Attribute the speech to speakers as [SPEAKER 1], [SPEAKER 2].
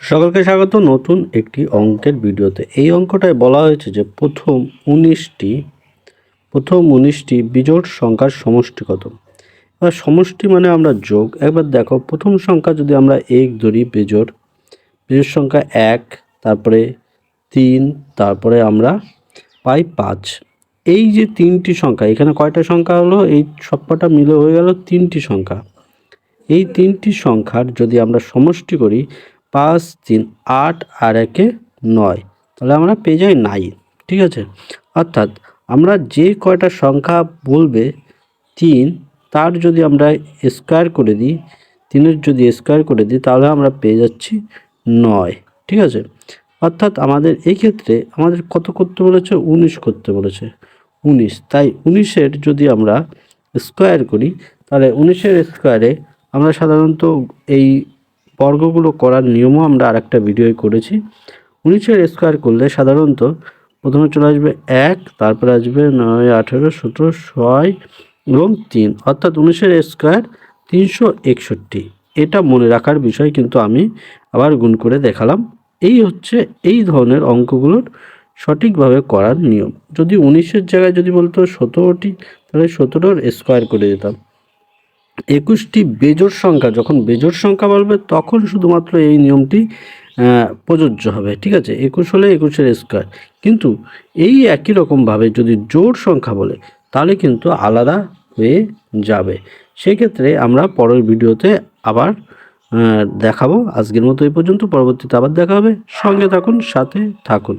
[SPEAKER 1] সকলকে স্বাগত নতুন একটি অঙ্কের ভিডিওতে। এই অঙ্কটায় বলা হয়েছে যে প্রথম 19টি বিজোড় সংখ্যার সমষ্টি কত। এবার সমষ্টি মানে আমরা যোগ। একবার দেখো, প্রথম সংখ্যা যদি আমরা 1 ধরি, বিজোড় সংখ্যা 1, তারপরে 3, তারপরে আমরা পাই 5। এই যে 3টি সংখ্যা, এখানে কয়টা সংখ্যা হলো? এই সবকটা মিলে হয়ে গেল 3টি সংখ্যা। এই 3টি সংখ্যার যদি আমরা সমষ্টি করি, 5, 3, 8 আর 1 9, তাহলে আমরা পেয়ে যাই 9। ঠিক আছে, অর্থাৎ আমরা যে কয়টা সংখ্যা বলবে 3, তার যদি আমরা স্কোয়ার করে দিই, 3-এর যদি স্কোয়ার করে দিই, তাহলে আমরা পেয়ে যাচ্ছি 9। ঠিক আছে, অর্থাৎ আমাদের এই ক্ষেত্রে আমাদের কত করতে বলেছে? 19 করতে বলেছে। 19, তাই 19-এর যদি আমরা স্কোয়ার করি, তাহলে 19-এর স্কোয়ারে আমরা সাধারণত এই বর্গগুলো করার নিয়মও আমরা আরেকটা ভিডিওয় করেছি। 19-এর স্কোয়ার করলে সাধারণত প্রথমে চলে আসবে 1, তারপরে আসবে 9, 18, 17, 6 এবং 3, অর্থাৎ 19-এর স্কোয়ার 361। এটা মনে রাখার বিষয়, কিন্তু আমি আবার গুণ করে দেখালাম। এই হচ্ছে এই ধরনের অঙ্কগুলোর সঠিকভাবে করার নিয়ম। যদি 19-এর জায়গায় যদি বলতো 17টি, তাহলে 17-র স্কোয়ার করে দিতাম। 21টি বেজোড় সংখ্যা, যখন বেজোড় সংখ্যা বলবে তখন শুধুমাত্র এই নিয়মটি প্রযোজ্য হবে। ঠিক আছে, 21 হলে 21-এর স্কোয়ার। কিন্তু এই একই রকমভাবে যদি জোড় সংখ্যা বলে, তাহলে কিন্তু আলাদা হয়ে যাবে। সেক্ষেত্রে আমরা পরের ভিডিওতে আবার দেখাবো। আজকের মতো এই পর্যন্ত, পরবর্তীতে আবার দেখা হবে। সঙ্গে থাকুন, সাথে থাকুন।